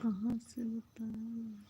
कहाँ से बताऊँ।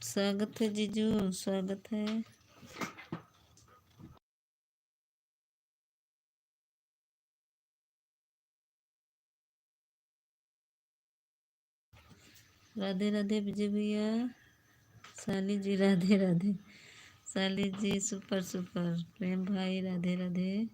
स्वागत है जीजू, स्वागत है। राधे राधे विजय भैया। साली जी राधे राधे। साली जी सुपर सुपर। प्रेम भाई राधे राधे।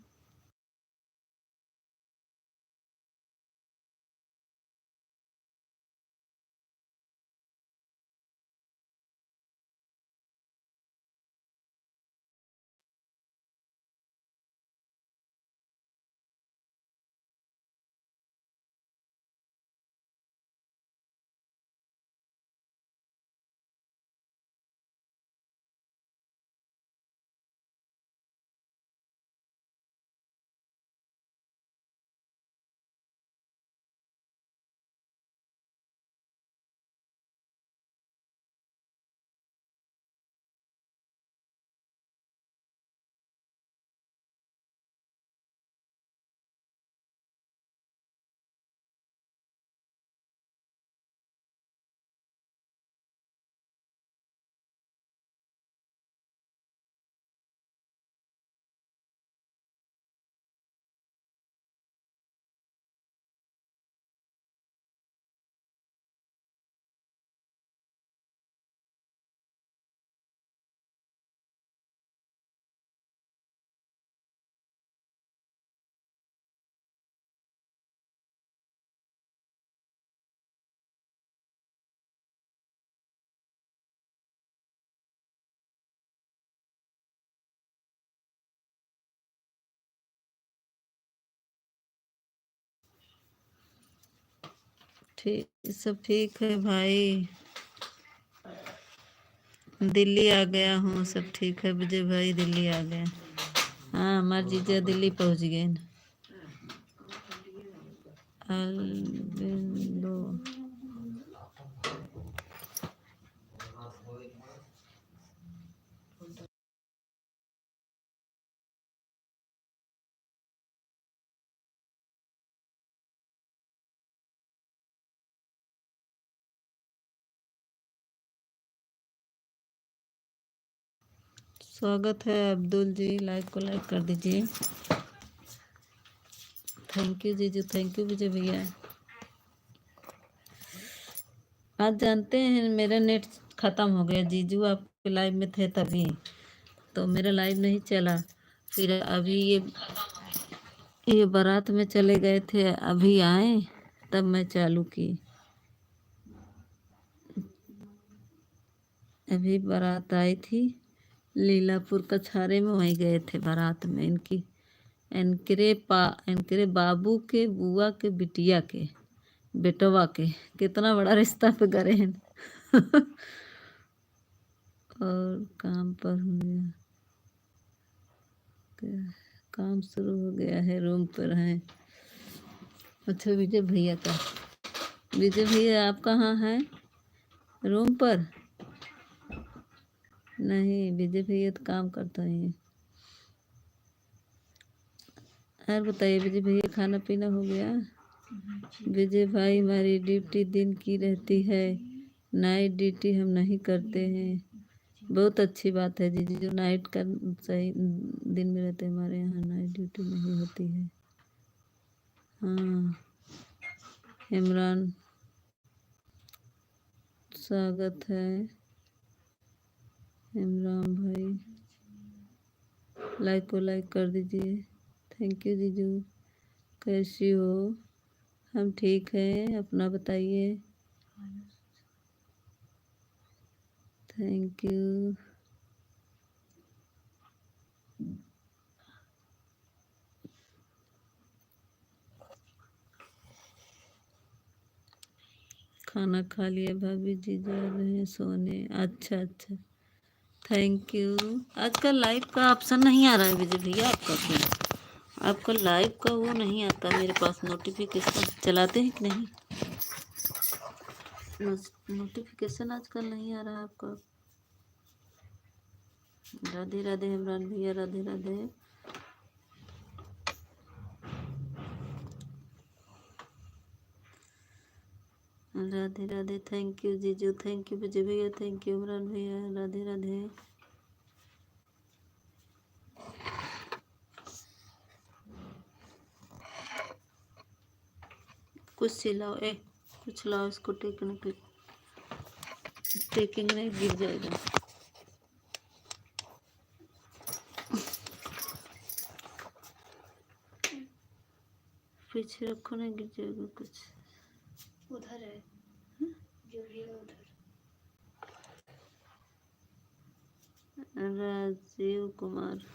ठीक, सब ठीक है भाई। दिल्ली आ गया हूँ, सब ठीक है विजय भाई, दिल्ली आ गए। हाँ, हमारे जीजा दिल्ली पहुँच गए। अलविंदो। स्वागत है अब्दुल जी, लाइक को लाइक कर दीजिए। थैंक यू जीजू, थैंक यू विजय भैया। आज जानते हैं मेरा नेट ख़त्म हो गया। जीजू आप लाइव में थे तभी तो मेरा लाइव नहीं चला। फिर अभी ये बारात में चले गए थे, अभी आए तब मैं चालू की। अभी बारात आई थी लीलापुर कछारे में, वहीं गए थे बारात में। इनकी इनके बाबू के बुआ के बिटिया के बेटवा के कितना बड़ा रिश्ता पे करे हैं। और काम पर हो गया, काम शुरू हो गया है, रूम पर हैं। अच्छा विजय भैया का, विजय भैया आप कहाँ हैं? रूम पर नहीं, विजय भैया तो काम करता है। और बताइए विजय भैया, खाना पीना हो गया? विजय भाई, हमारी ड्यूटी दिन की रहती है, नाइट ड्यूटी हम नहीं करते हैं। बहुत अच्छी बात है जी, जो नाइट का सही दिन में रहते हैं, हमारे यहाँ नाइट ड्यूटी नहीं होती है। हाँ इमरान, स्वागत है इमरान भाई, लाइक को लाइक कर दीजिए। थैंक यू जीजू। कैसी हो? हम ठीक हैं, अपना बताइए। Thank you. खाना खा लिया, भाभी जी जा रहे हैं सोने। अच्छा अच्छा, थैंक यू। आजकल लाइव का ऑप्शन नहीं आ रहा है विजय भैया, आपका क्यों? आपका लाइव का वो नहीं आता मेरे पास नोटिफिकेशन। चलाते हैं कि नहीं? नोटिफिकेशन आजकल नहीं आ रहा है आपका। राधे राधे इमरान भैया, राधे राधे। राधे राधे, थैंक यू जीजू, थैंक यू विजय भैया, थैंक यू इमरान भैया, राधे राधे। कुछ सिलाओ, कुछ लाओ, इसको टेकने के, टेकिंग नहीं गिर जाएगा। पीछे रखो, नहीं गिर जाएगा। कुछ उधर है जो भी है उधर। राजीव कुमार,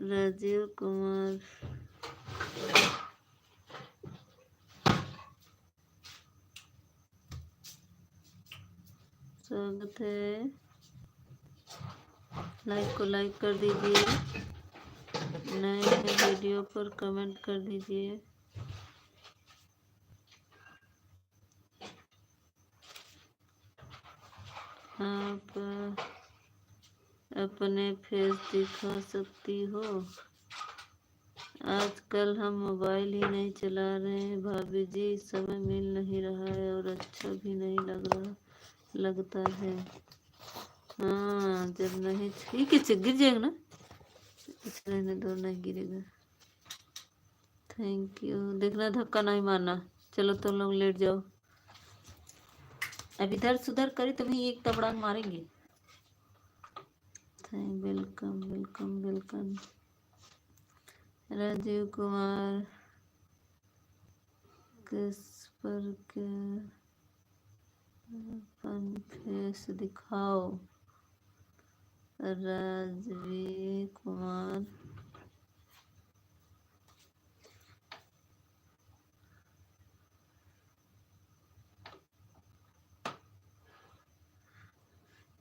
राजीव कुमार, स्वागत है। लाइक को लाइक कर दीजिए, नए वीडियो पर कमेंट कर दीजिए। आप अपने फेस दिखा सकती हो? आजकल हम मोबाइल ही नहीं चला रहे हैं भाभी जी, समय मिल नहीं रहा है और अच्छा भी नहीं लगता है। हाँ जब नहीं, ठीक है गिर जाएगा ना, कुछ रहने दो, नहीं गिरेगा। Thank you. देखना धक्का नहीं मारना। चलो तुम लोग लेट जाओ। अब इधर सुधर करी तुम्हें एक तबड़ांग मारेंगे। Welcome welcome welcome. Rajeev Kumar, किस पर के अपन फेस दिखाओ? राजीव कुमार,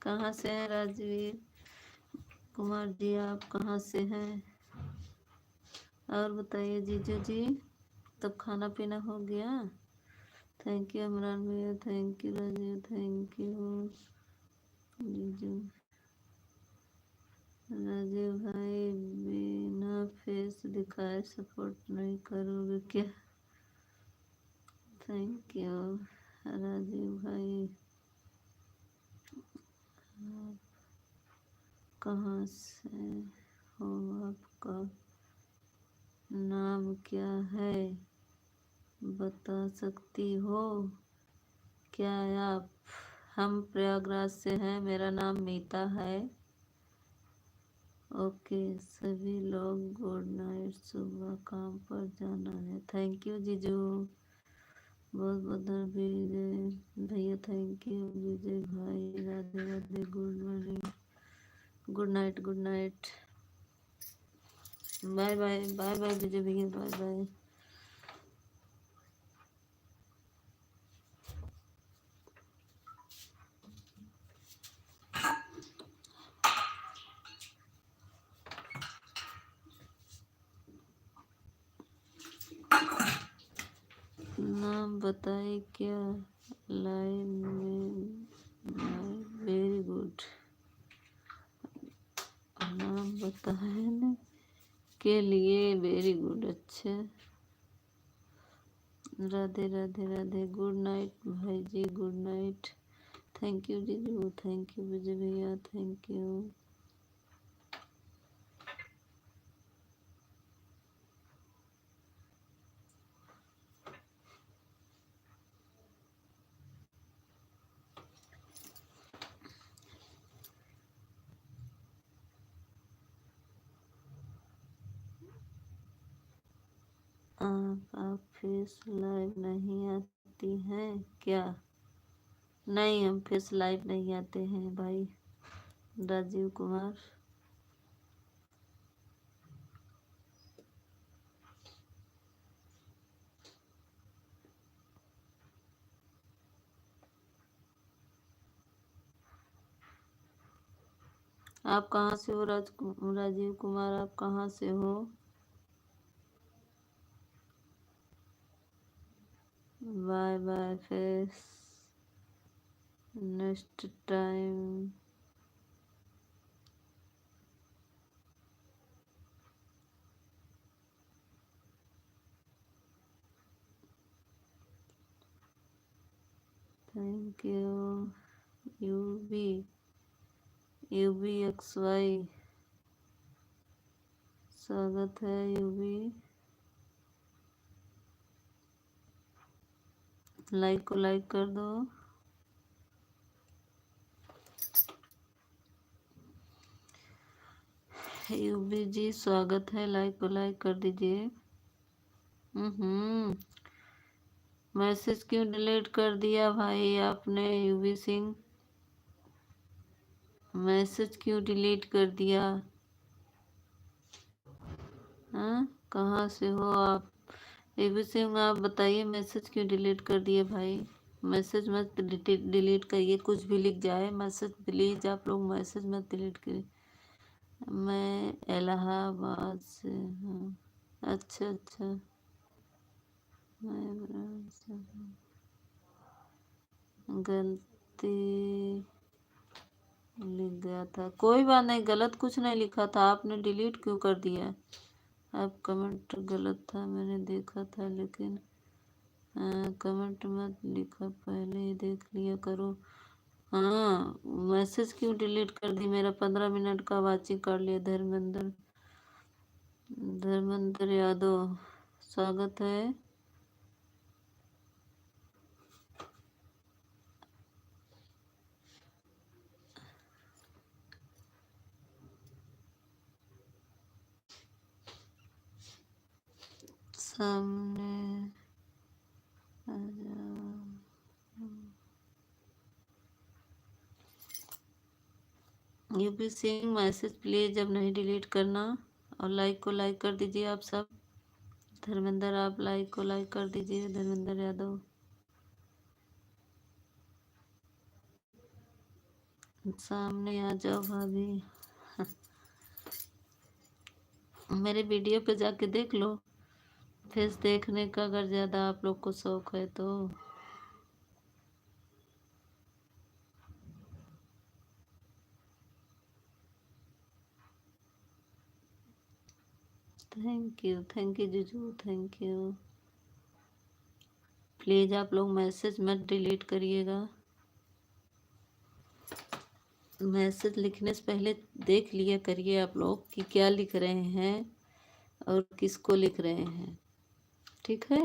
कहाँ से हैं राजवीर कुमार जी, आप कहाँ से हैं? और बताइए जीजू जी, तब खाना पीना हो गया? थैंक यू इमरान भैया, thank you Rajeev, thank you जीजू। राजीव भाई, बिना फेस दिखाए सपोर्ट नहीं करोगे क्या? थैंक यू राजीव भाई। आप कहाँ से हो? आपका नाम क्या है, बता सकती हो क्या आप? हम प्रयागराज से हैं, मेरा नाम मीता है। ओके सभी लोग गुड नाइट, सुबह काम पर जाना है। थैंक यू जीजू, बहुत बहुत विजय भैया, थैंक यू विजय भाई, Radhe Radhe, good morning, good night, good night. Bye bye bye bye Vijay भैया, बाय बाय। नाम बताइए क्या? लाइव में वेरी गुड। नाम बताने के लिए वेरी गुड। अच्छा, राधे राधे राधे। गुड नाइट भाई जी, गुड नाइट। थैंक यू जीजू, थैंक यू विजय भैया, थैंक यू। आप फेस लाइव नहीं आती हैं क्या? नहीं, हम फेस लाइव नहीं आते हैं भाई। राजीव कुमार, आप कहाँ से हो? राजीव कुमार, आप कहाँ से हो? बाय बाय फेस, next time. Thank you. UBXY, स्वागत है यूबी। लाइक को लाइक कर दो। यूबी जी स्वागत है, लाइक को लाइक कर दीजिए। मैसेज क्यों डिलीट कर दिया भाई आपने? यूबी सिंह, मैसेज क्यों डिलीट कर दिया? हाँ, कहाँ से हो आप? यूबी सिंह आप बताइए, मैसेज क्यों डिलीट कर दिए भाई? मैसेज मत डिलीट करिए, कुछ भी लिख जाए मैसेज, प्लीज आप लोग मैसेज मत डिलीट करिए। मैं इलाहाबाद से हूँ। अच्छा अच्छा, गलती लिख गया था। कोई बात नहीं, गलत कुछ नहीं लिखा था, आपने डिलीट क्यों कर दिया? आप कमेंट गलत था, मैंने देखा था, लेकिन कमेंट मत लिखा, पहले ही देख लिया करो। हाँ, मैसेज क्यों डिलीट कर दी? मेरा 15 मिनट का वाचिंग कर लिया। धर्मेंद्र यादव, स्वागत है। सामने आ जाओ। यूपी सिंह, मैसेज प्लीज अब नहीं डिलीट करना, और लाइक को लाइक कर दीजिए आप सब। धर्मेंद्र, आप लाइक को लाइक कर दीजिए। धर्मेंद्र यादव, सामने आ जाओ भाभी। मेरे वीडियो पे जाके देख लो, फेस देखने का अगर ज़्यादा आप लोग को शौक है तो। थैंक यू जीजू, थैंक यू। प्लीज़ आप लोग मैसेज मत डिलीट करिएगा। मैसेज लिखने से पहले देख लिया करिए आप लोग कि क्या लिख रहे हैं और किसको लिख रहे हैं, ठीक है?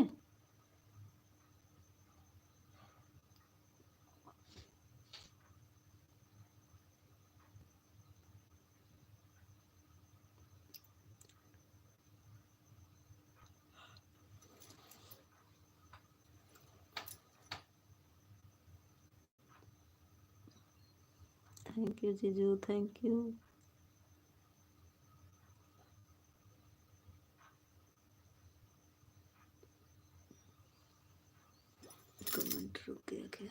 थैंक यू जीजू, थैंक यू। मिनट रुक गया क्या?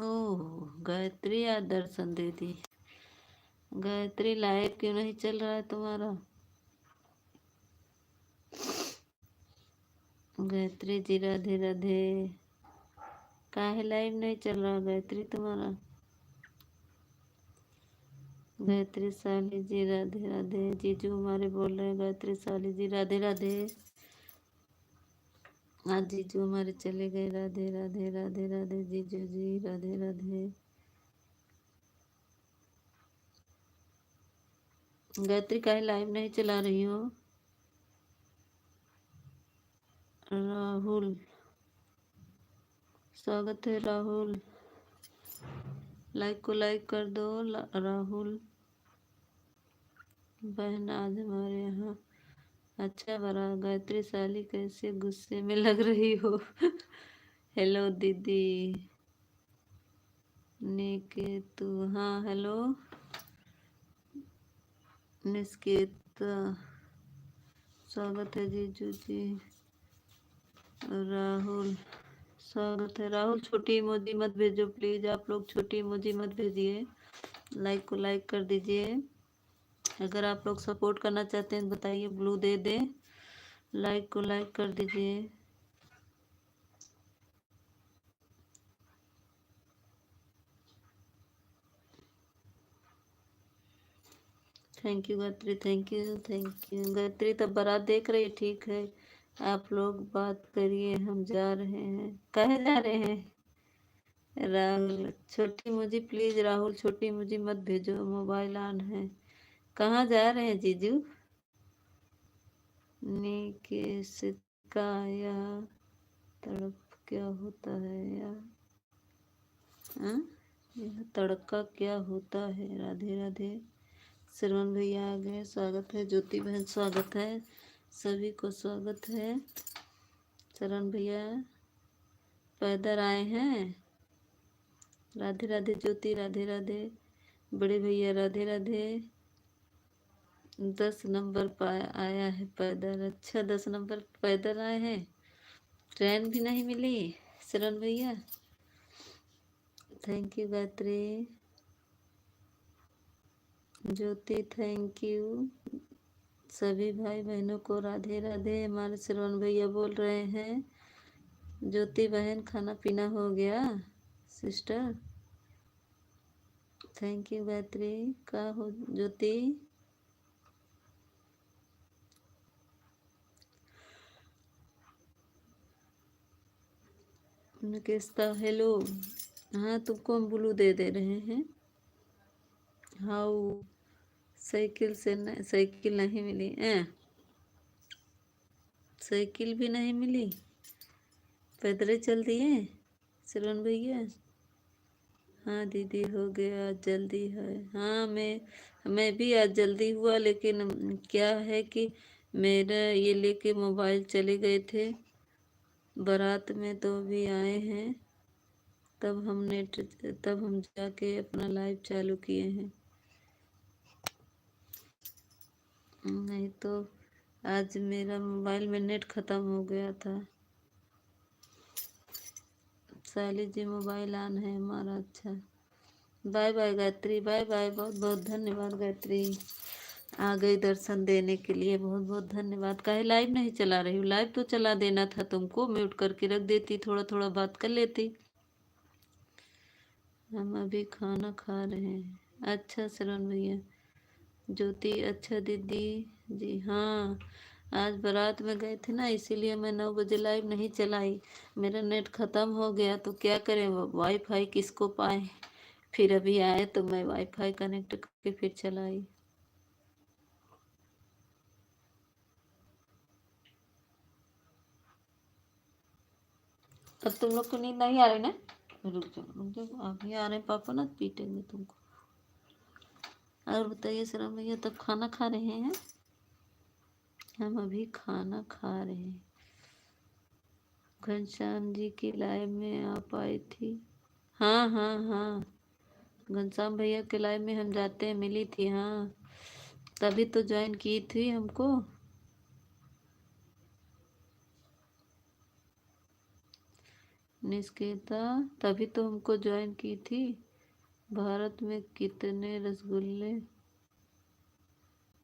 ओह, गायत्री आज दर्शन दे दी। गायत्री लाइव क्यों नहीं चल रहा है तुम्हारा? गायत्री जी राधे राधे। काहे लाइव नहीं चल रहा गायत्री तुम्हारा? गायत्री साली जी राधे राधे। जीजू हमारे बोल रहे हैं गायत्री साली जी राधे राधे। आज जीजू हमारे चले गए। राधे राधे राधे राधे जीजू जी राधे राधे। गायत्री काहे लाइव नहीं चला रही हो? राहुल, स्वागत है राहुल। लाइक को लाइक कर दो राहुल। बहन आज हमारे यहाँ अच्छा बरा। गायत्री साली कैसे गुस्से में लग रही हो? हेलो दीदी निकेतु। हाँ हेलो निस्केता, स्वागत है जीजू जी। राहुल, स्वागत है राहुल। छोटी इमोजी मत भेजो प्लीज, आप लोग छोटी इमोजी मत भेजिए। लाइक को लाइक कर दीजिए। अगर आप लोग सपोर्ट करना चाहते हैं बताइए, ब्लू दे दे। लाइक को लाइक कर दीजिए। Thank you Gayatri, thank you thank you. Gayatri तब बारात देख रही, ठीक है। आप लोग बात करिए, हम जा रहे हैं। कहे जा रहे हैं? राहुल छोटी मुझी प्लीज, राहुल छोटी मुझी मत भेजो, मोबाइल ऑन है। कहाँ जा रहे हैं जीजू? निकेशिका, यह तड़प क्या होता है यार? हाँ? यह तड़का क्या होता है? राधे राधे। श्रवण भैया आ गए, स्वागत है। ज्योति बहन स्वागत है, सभी को स्वागत है। शरण भैया पैदल आए हैं। राधे राधे ज्योति, राधे राधे। बड़े भैया राधे राधे। 10 नंबर आया है पैदल। अच्छा 10 नंबर पैदल आए हैं, ट्रेन भी नहीं मिली। शरण भैया thank you. Gayatri Jyoti thank you. सभी भाई बहनों को राधे राधे। हमारे श्रवण भैया बोल रहे हैं ज्योति बहन खाना पीना हो गया सिस्टर? Thank you Gayatri. का हो ज्योति? निकेस्ता हेलो। हाँ तुमको हम ब्लू दे दे रहे हैं। हाउ साइकिल से साइकिल नहीं मिली? साइकिल भी नहीं मिली, पैदल चल दिए श्रवण भैया? हाँ दीदी हो गया, आज जल्दी है। हाँ मैं भी आज जल्दी हुआ, लेकिन क्या है कि मेरा ये लेके मोबाइल चले गए थे बारात में, तो अभी आए हैं तब हम जाके अपना लाइव चालू किए हैं। नहीं तो आज मेरा मोबाइल में नेट ख़त्म हो गया था। साली जी मोबाइल ऑन है हमारा। अच्छा bye bye Gayatri, bye bye. बहुत बहुत धन्यवाद गायत्री, आ गई दर्शन देने के लिए, बहुत बहुत धन्यवाद। काहे लाइव नहीं चला रही हूँ? लाइव तो चला देना था तुमको, म्यूट करके रख देती, थोड़ा थोड़ा बात कर लेती। हम अभी खाना खा रहे हैं। अच्छा शरण भैया। ज्योति अच्छा दीदी जी। हाँ आज बारात में गए थे ना, इसीलिए मैं 9 बजे लाइव नहीं चलाई। मेरा नेट ख़त्म हो गया तो क्या करें, वाईफाई किसको पाए। फिर अभी आए तो मैं वाईफाई कनेक्ट करके फिर चलाई। अब तुम लोग को नींद नहीं आ रही ना? रुक जाओ अभी आ रहे पापा ना पीटेंगे तुमको। और बताइए शरण भैया, तब खाना खा रहे हैं? हम अभी खाना खा रहे हैं। घनश्याम जी की लाइव में आप आई थी? हाँ हाँ हाँ, घनश्याम भैया के लाइव में हम जाते हैं, मिली थी। हाँ तभी तो ज्वाइन की थी हमको। निष्केता तभी तो हमको ज्वाइन की थी। भारत में कितने रसगुल्ले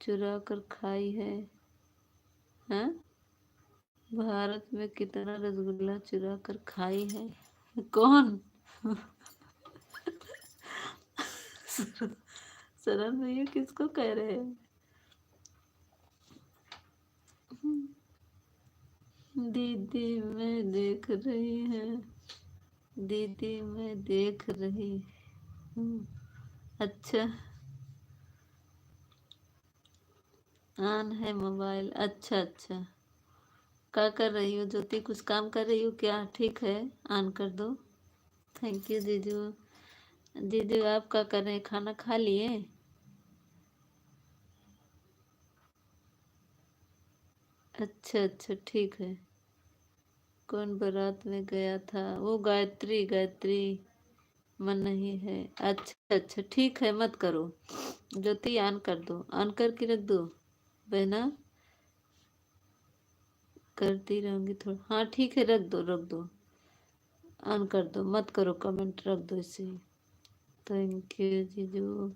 चुरा कर खाई है? हाँ, भारत में कितना रसगुल्ला चुरा कर खाई है? कौन? सरन भैया किसको कह रहे हैं? दीदी मैं देख रही है, दीदी मैं देख रही हूँ। अच्छा, ऑन है मोबाइल। अच्छा अच्छा, क्या कर रही हो ज्योति? कुछ काम कर रही हो क्या? ठीक है, ऑन कर दो। थैंक यू जीजू। जीजू आप क्या कर रहे हैं? खाना खा लिए? अच्छा अच्छा, ठीक है। कौन बारात में गया था? वो गायत्री, गायत्री मन नहीं है। अच्छा अच्छा, ठीक है, मत करो। ज्योति ऑन कर दो, ऑन करके रख दो बहना। करती रहूंगी थोड़ा। हाँ ठीक है, रख दो रख दो, ऑन कर दो, मत करो कमेंट, रख दो इसे। थैंक यू जीजू।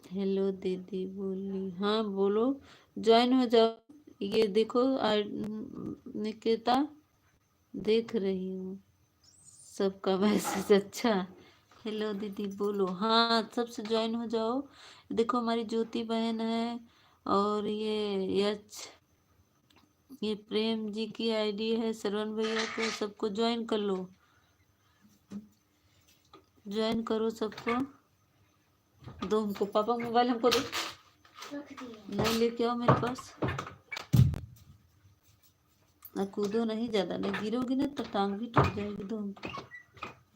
हेलो दीदी बोली। हाँ बोलो, ज्वाइन हो जाओ। ये देखो निकिता, देख रही हूँ सबका मैसेज। अच्छा, हेलो दीदी बोलो। हाँ, सबसे ज्वाइन हो जाओ। देखो हमारी ज्योति बहन है, और ये प्रेम जी की आईडी है, श्रवण भैया को, सबको ज्वाइन कर लो। ज्वाइन करो सबको। दो हमको, पापा मोबाइल हमको दो। नहीं लेके आओ मेरे पास। ना कूदो नहीं ज्यादा, नहीं गिरोगी ना तो टांग भी टूट जाएगी। दो हमको,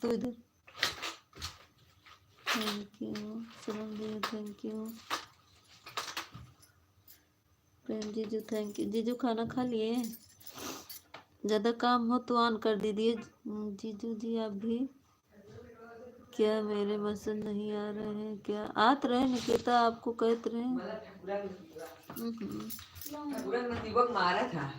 तो इधर। थैंक यू श्रवण भैया, थैंक यू प्रेम जीजू, थैंक यू जीजू। खाना खा लिए? ज्यादा काम हो तो ऑन कर दीजिए जीजू जी आप भी। क्या मेरे मैसेज नहीं आ रहे हैं क्या? आत रहे निकिता, आपको कहते रहे। मारा था।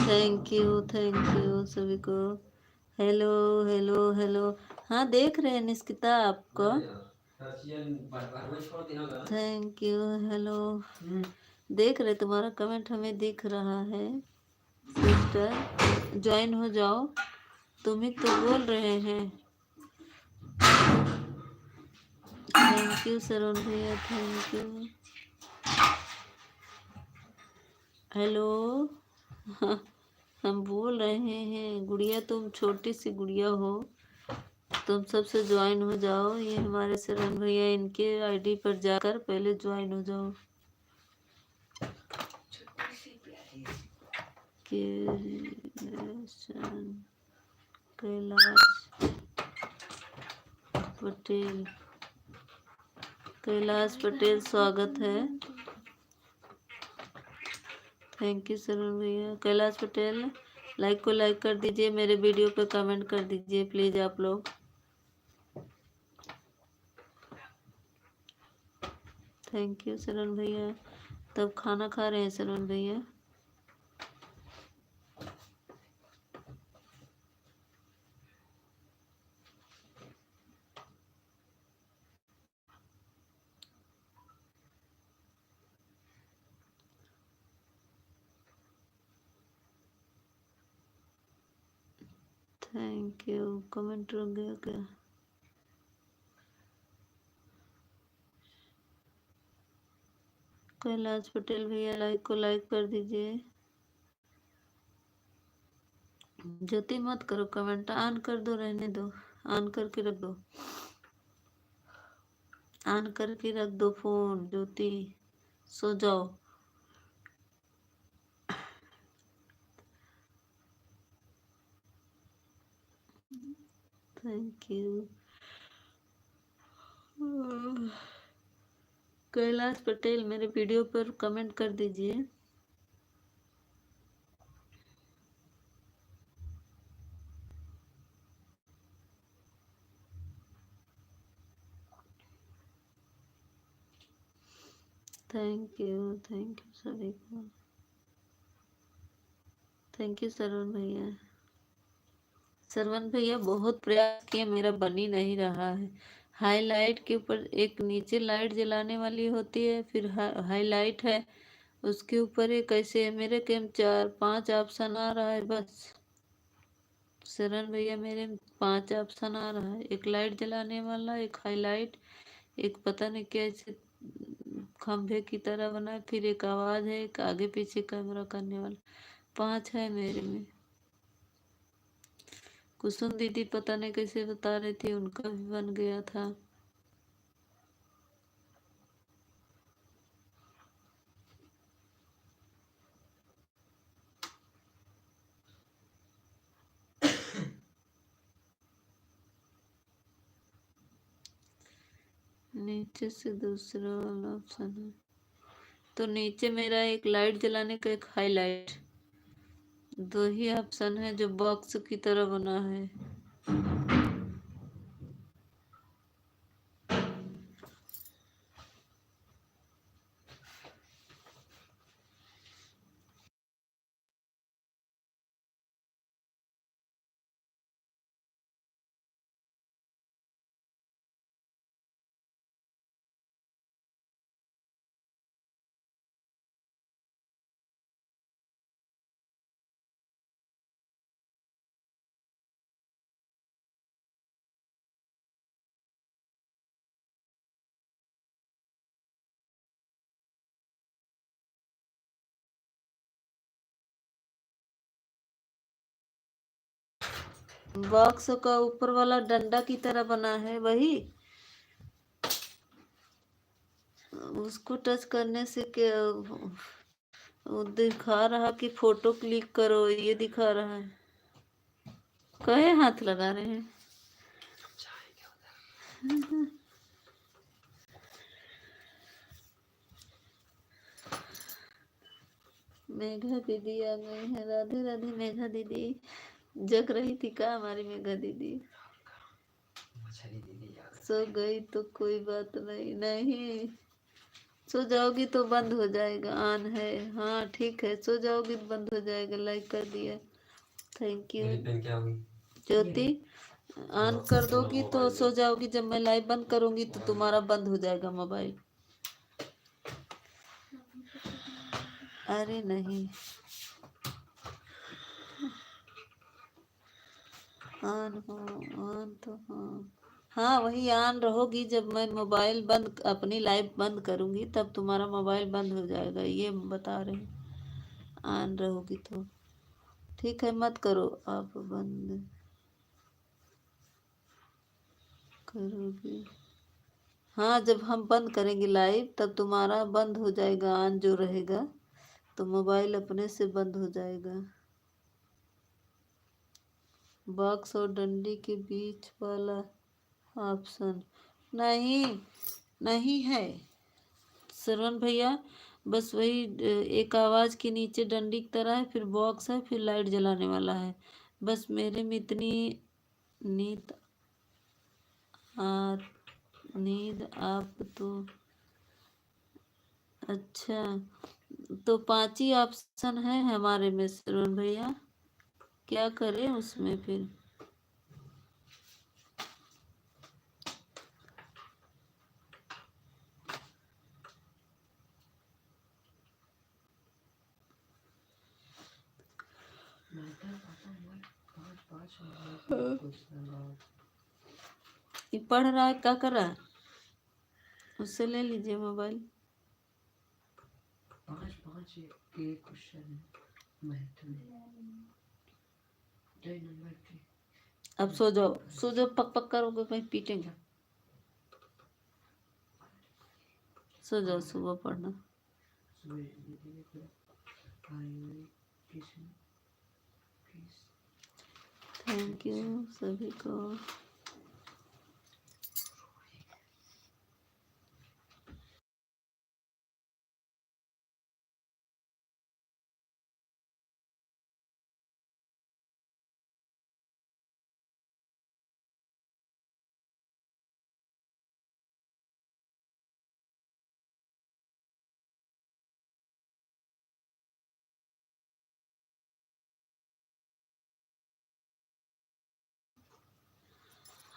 थैंक यू सभी को। Hello hello hello. हाँ देख रहे हैं निष्किता आपको। Thank you, hello. देख रहे, तुम्हारा कमेंट हमें दिख रहा है। सिस्टर ज्वाइन हो जाओ, तुम ही तो बोल रहे हैं। थैंक यू सरोन भैया, थैंक यू। हेलो। हम बोल रहे हैं गुड़िया, तुम छोटी सी गुड़िया हो, तुम सबसे ज्वाइन हो जाओ। ये हमारे सरोन भैया, इनके आईडी पर जाकर पहले ज्वाइन हो जाओ। कैलाश पटेल, कैलाश पटेल स्वागत है। थैंक यू सरोन भैया। कैलाश पटेल लाइक को लाइक कर दीजिए, मेरे वीडियो पे कमेंट कर दीजिए प्लीज आप लोग। थैंक यू सरोन भैया। तब खाना खा रहे हैं सरोन भैया? Thank you. कमेंट रुक गया क्या? कैलाश पटेल भैया लाइक को लाइक कर दीजिए। ज्योति मत करो कमेंट, ऑन कर दो, रहने दो, ऑन करके रख दो, ऑन करके रख दो फोन। ज्योति सो जाओ। Thank you. कैलाश पटेल मेरे वीडियो पर कमेंट कर दीजिए। थैंक यू सभी को। थैंक यू सरवण भैया। सरवण भैया बहुत प्रयास किया, मेरा बन ही नहीं रहा है। हाईलाइट के ऊपर एक नीचे लाइट जलाने वाली होती है, फिर हाईलाइट है, उसके ऊपर एक ऐसे मेरे केम 4-5 ऑप्शन आ रहा है बस। सरवण भैया मेरे 5 ऑप्शन आ रहा है, एक लाइट जलाने वाला, एक हाईलाइट, एक पता नहीं कैसे खंभे की तरह बना है, फिर एक आवाज है, एक आगे पीछे कैमरा करने वाला। 5 है मेरे में। कुसुम दीदी पता नहीं कैसे बता रही थी, उनका भी बन गया था। नीचे से दूसरा वाला ऑप्शन है, तो नीचे मेरा एक लाइट जलाने का, एक हाईलाइट, 2 ही ऑप्शन है जो बॉक्स की तरह बना है। बॉक्स का ऊपर वाला डंडा की तरह बना है वही, उसको टच करने से क्या वो दिखा रहा कि फोटो क्लिक करो, ये दिखा रहा है। कहे हाथ लगा रहे हैं। मेघा दीदी आ गई है। राधे राधे मेघा दीदी। जग रही थी का हमारी मेघा दीदी? सो गई तो कोई बात नहीं, नहीं सो जाओगी तो बंद हो जाएगा, ऑन है। हाँ ठीक है, सो जाओगी तो बंद हो जाएगा। लाइक कर दिया, थैंक यू। ज्योति ऑन कर दोगी तो सो जाओगी, जब मैं लाइव बंद करूंगी तो तुम्हारा बंद हो जाएगा मोबाइल। अरे नहीं, ऑन हो, ऑन तो हाँ हाँ वही ऑन रहोगी, जब मैं मोबाइल बंद अपनी लाइव बंद करूंगी तब तुम्हारा मोबाइल बंद हो जाएगा, ये बता रहे हैं। ऑन रहोगी तो ठीक है, मत करो आप बंद। करोगी हाँ, जब हम बंद करेंगे लाइव तब तुम्हारा बंद हो जाएगा, ऑन जो रहेगा तो मोबाइल अपने से बंद हो जाएगा। बॉक्स और डंडी के बीच वाला ऑप्शन नहीं, नहीं है सरवण भैया। बस वही एक आवाज के नीचे डंडी की तरह है, फिर बॉक्स है, फिर लाइट जलाने वाला है। बस मेरे में इतनी नींद आ नींद आप तो अच्छा, तो 5 ही ऑप्शन है हमारे में सरवण भैया, क्या करें उसमें फिर? ये पढ़ रहा है, क्या कर रहा है? उससे ले लीजिए मोबाइल। 5 के क्वेश्चन है मैथ में। अब सो जाओ पक पक करोगे कहीं पीटेंगे। सो जाओ सुबह पढ़ना। थैंक यू सभी को।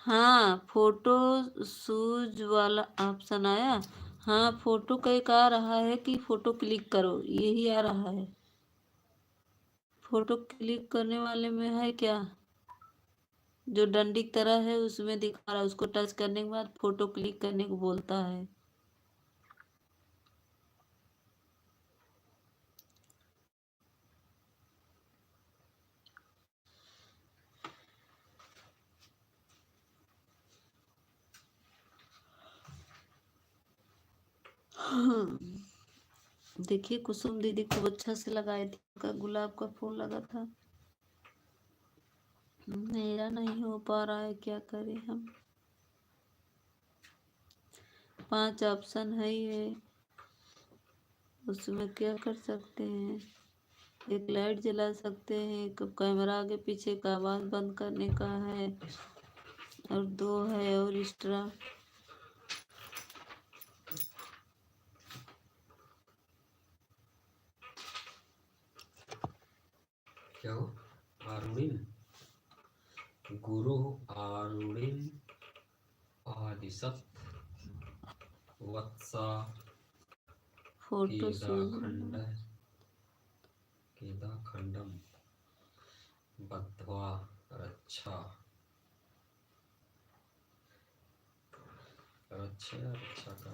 हाँ फोटो शूज वाला ऑप्शन आया। हाँ फोटो का एक आ रहा है कि फोटो क्लिक करो, यही आ रहा है। फोटो क्लिक करने वाले में है क्या, जो डंडी की तरह है उसमें दिखा रहा है, उसको टच करने के बाद फोटो क्लिक करने को बोलता है। देखिए कुसुम दीदी खूब अच्छा से लगाए थे, उनका गुलाब का फूल लगा था। मेरा नहीं हो पा रहा है, क्या करें हम। 5 ऑप्शन है ये, उसमें क्या कर सकते हैं। एक लाइट जला सकते हैं, एक कैमरा आगे पीछे का आवाज बंद करने का है, और 2 है और एक्स्ट्रा। क्या हो आरुणिम गुरु आरुणिम आदिशत वत्सा फोटो शूज केदाखंडम बद्ध्वा रक्षा रक्षा का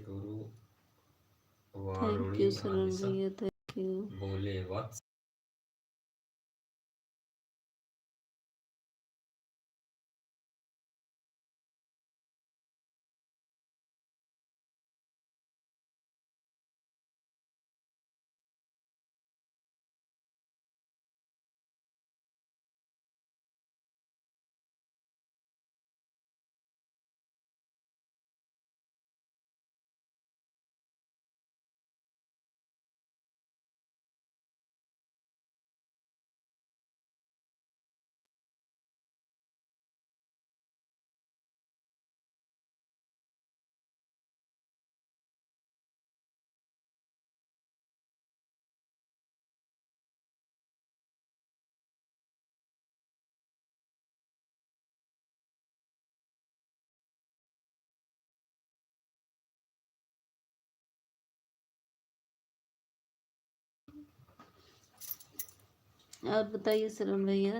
गुरु थैंक यू शरण भैया, थैंक यू। बोले वत्स और बताइए शरण भैया।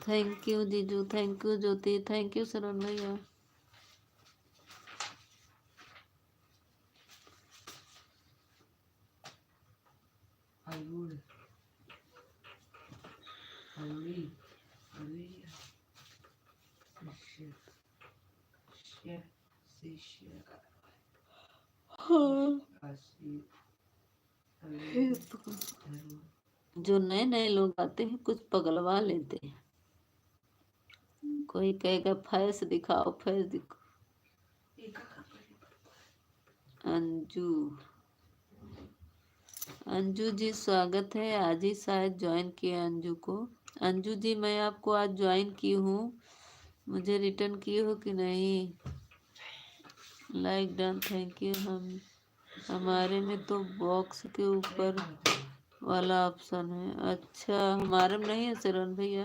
थैंक यू जीजू, thank you Jyoti, thank you शरण भैया। जो नए नए लोग आते हैं कुछ पगलवा लेते हैं। कोई कहेगा फैस दिखाओ, फैस दिखाओ। अंजू, अंजू जी स्वागत है, आज ही शायद ज्वाइन किए अंजू को। अंजू जी मैं आपको आज ज्वाइन की हूँ, मुझे रिटर्न किए हो कि नहीं। Like done, thank you. हमारे में तो बॉक्स के ऊपर वाला ऑप्शन है। अच्छा हमारे में नहीं है शरण भैया।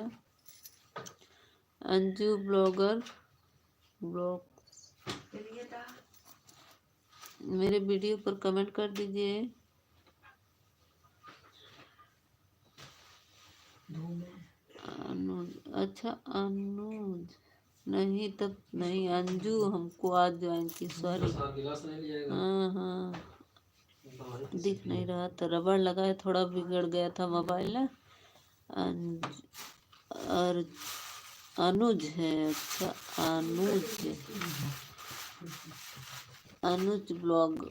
अंजू ब्लॉगर ब्लॉग मेरे वीडियो पर कमेंट कर दीजिए। अनुज, अच्छा अनुज नहीं तब नहीं, अंजू हमको आज ज्वाइन की, सॉरी। हाँ हाँ, दिख नहीं रहा था, रबड़ लगा है, थोड़ा बिगड़ गया था मोबाइल ना। और अनुज है, अच्छा अनुज, अनुज ब्लॉग।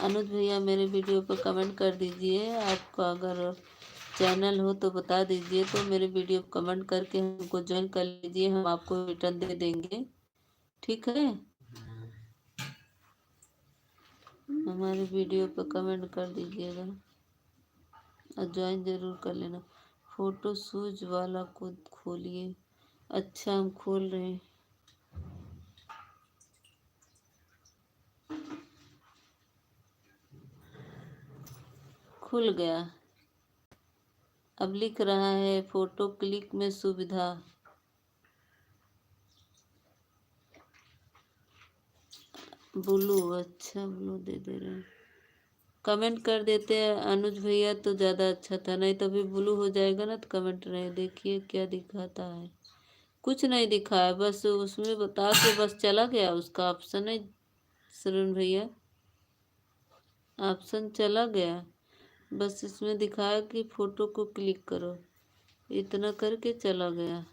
अनुज भैया मेरे वीडियो पर कमेंट कर दीजिए, आपका अगर चैनल हो तो बता दीजिए, तो मेरे वीडियो पर कमेंट करके हमको ज्वाइन कर लीजिए, हम आपको रिटर्न दे देंगे, ठीक है। हमारे वीडियो पर कमेंट कर दीजिएगा और ज्वाइन ज़रूर कर लेना। फ़ोटो शूज वाला को खोलिए। अच्छा हम खोल रहे हैं। खुल गया। अब लिख रहा है फ़ोटो क्लिक में सुविधा। ब्लू, अच्छा ब्लू दे दे रहे हैं। कमेंट कर देते हैं अनुज भैया तो ज़्यादा अच्छा था, नहीं तो अभी ब्लू हो जाएगा ना तो कमेंट नहीं। देखिए क्या दिखाता है, कुछ नहीं दिखा है, बस उसमें बता के बस चला गया, उसका ऑप्शन है सरुण भैया, ऑप्शन चला गया, बस इसमें दिखाया कि फ़ोटो को क्लिक करो, इतना करके चला गया,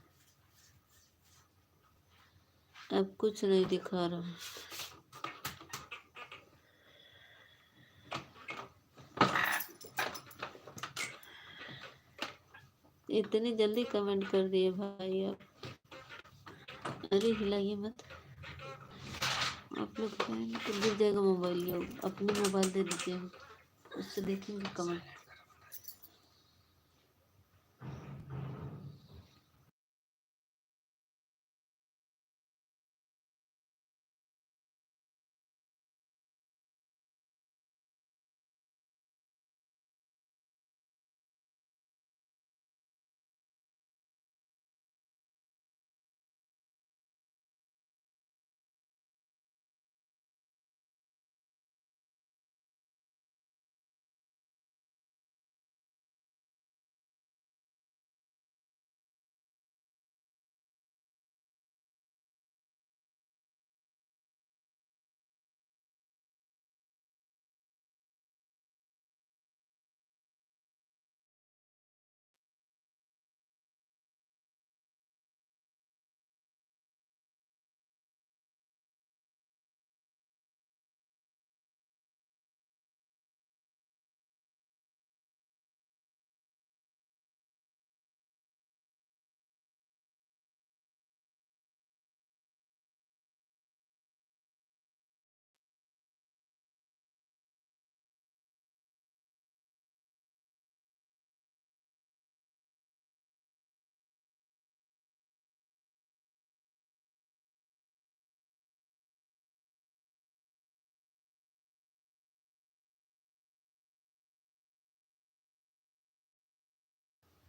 अब कुछ नहीं दिखा रहा। इतनी जल्दी कमेंट कर दिए भाई आप। अरे हिलाइए मत, आप लोग तो गिर जाएगा मोबाइल, ये अपनी मोबाइल दे दीजिए, हम उससे देखेंगे कमेंट।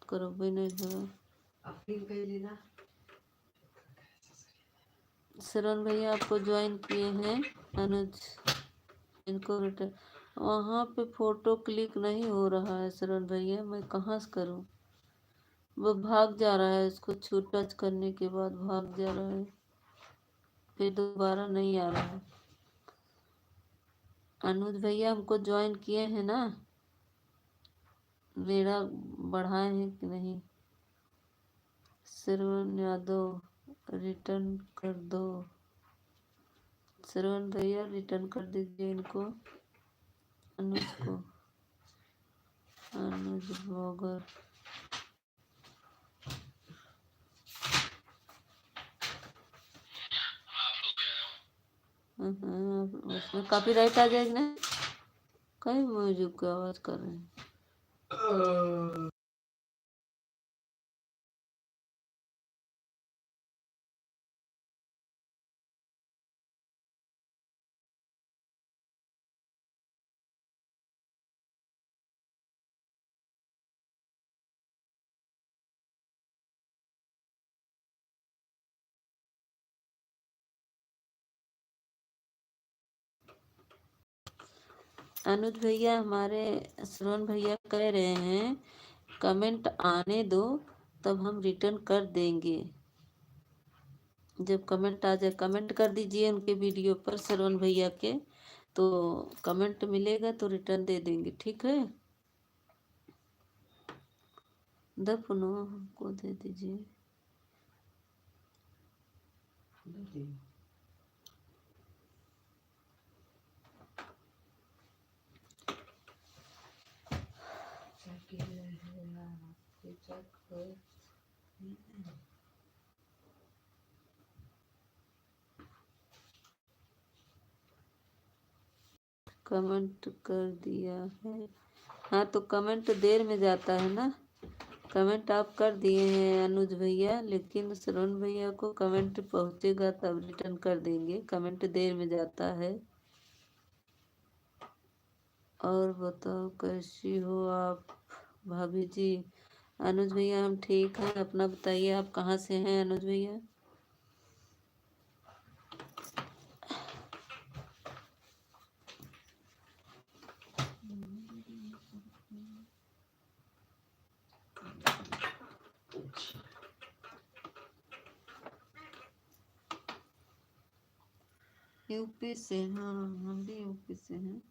करो भी नहीं भरा। अपनी कह लेना। शरण भैया आपको ज्वाइन किए हैं अनुज, इनको रिटर्न। वहाँ पे फ़ोटो क्लिक नहीं हो रहा है शरण भैया, मैं कहाँ से करूँ, वो भाग जा रहा है, उसको छू टच करने के बाद भाग जा रहा है, फिर दोबारा नहीं आ रहा है। अनुज भैया हमको ज्वाइन किए हैं ना, मेरा बढ़ाए हैं कि नहीं। श्रवण यादव रिटर्न कर दो, श्रवण भैया रिटर्न कर दीजिए इनको, अनुज को, अनुज ब्लॉगर। उसमें कॉपीराइट आ जाएगी ना, कहीं म्यूजिक की आवाज़ कर रहे हैं। अनुज भैया हमारे श्रवण भैया कह रहे हैं कमेंट आने दो, तब हम रिटर्न कर देंगे। जब कमेंट आ जाए कमेंट कर दीजिए उनके वीडियो पर श्रवण भैया के, तो कमेंट मिलेगा तो रिटर्न दे देंगे, ठीक है। दफनो हमको दे दीजिए। दे दी। साइकिल है आपके चक्कर में। कमेंट कर दिया है। हाँ तो कमेंट देर में जाता है ना। कमेंट आप कर दिए हैं अनुज भैया, लेकिन श्रवण भैया को कमेंट पहुंचेगा तब रिटर्न कर देंगे, कमेंट देर में जाता है। और बताओ कैसी हो आप भाभी जी। अनुज भैया हम ठीक हैं, अपना बताइए आप कहाँ से हैं अनुज भैया। यूपी से, हाँ हम भी यूपी से हैं।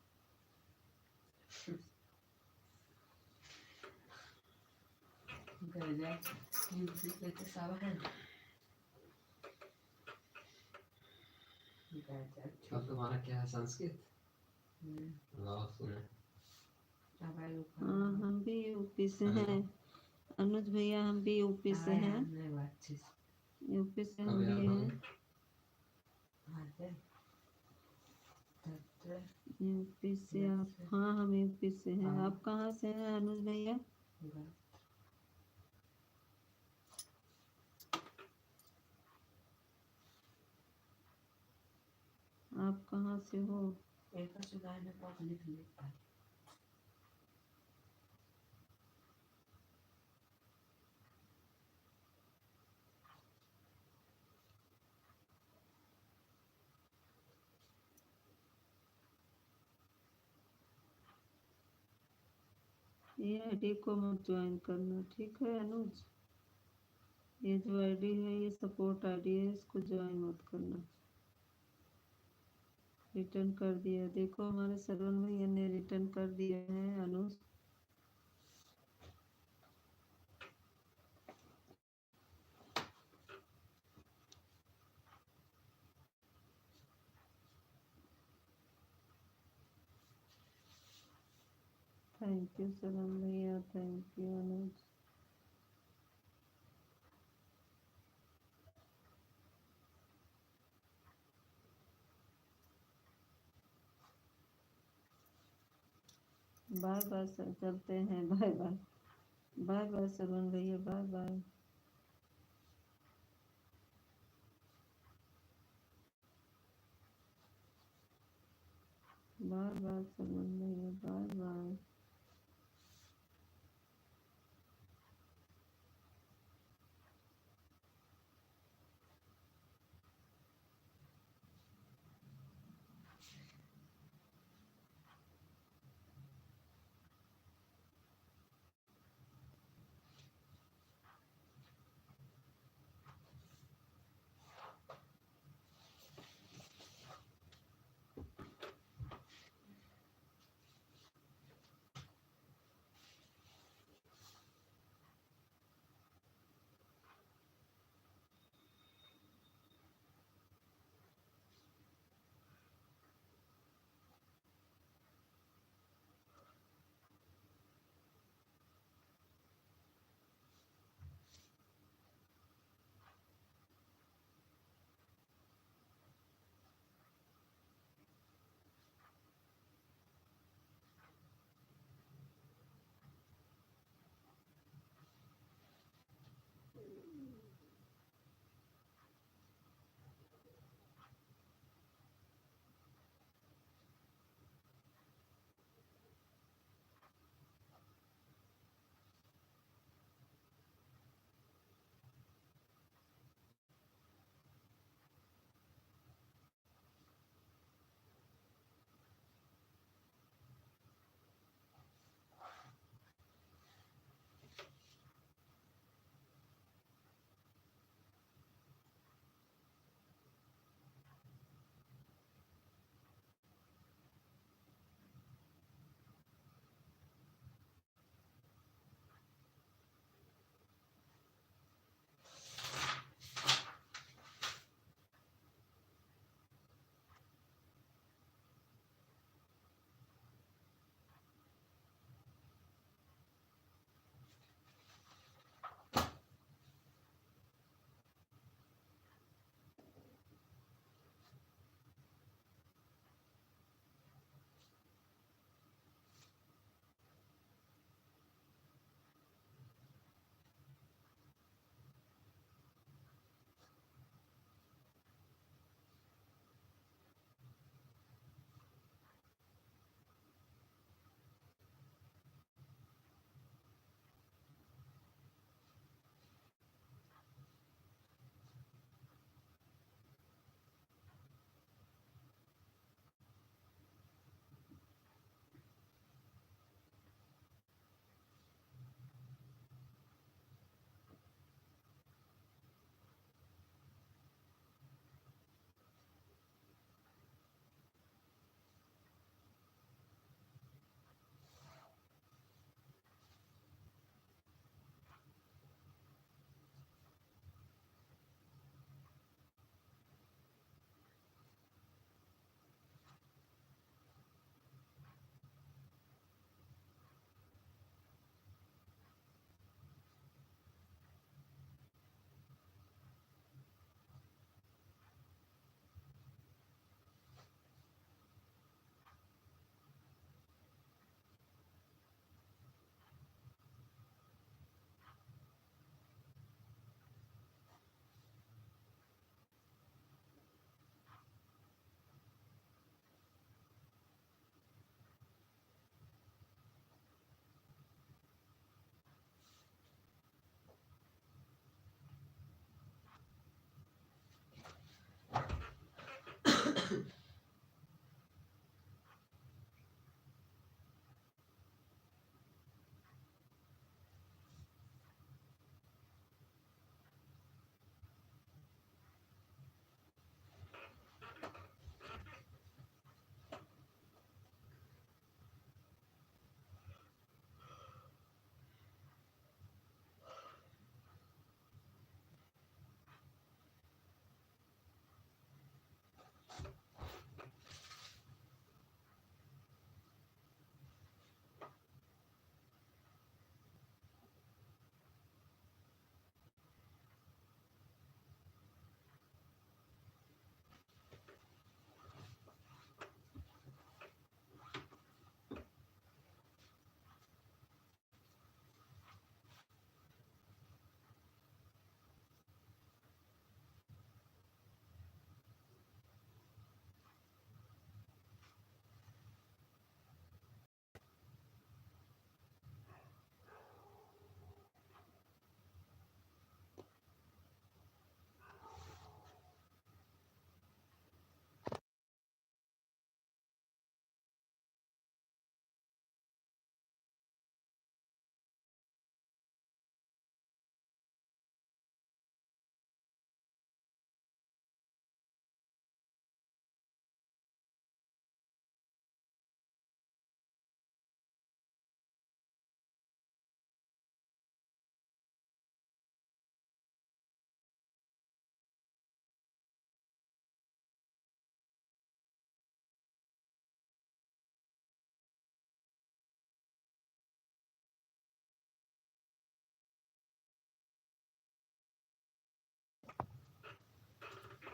यूपी पे तो सब है। अब तुम्हारा क्या है संस्कृत? लाओ सुने। हाँ हम भी यूपी से हैं अनुज भैया, हम भी यूपी से हैं। यूपी से हम कब भी याद हैं। होगी? यूपी से आप, हाँ हम यूपी से हैं। आप कहाँ से हैं अनुज भैया। आप कहाँ से हो। एक सुधार में बहुत लिख लेता है। ये आईडी को मत ज्वाइन करना, ठीक है अनुज। ये जो आईडी है ये सपोर्ट आईडी है, इसको ज्वाइन मत करना। रिटर्न कर दिया, देखो हमारे श्रवण भैया ने रिटर्न कर दिया है अनुज। थैंक यू श्रवण भैया, thank you Anuj. Bye bye sir, चलते हैं, bye bye. Bye bye Shravan भैया, bye bye. Bye bye Shravan भैया, बाय बाय।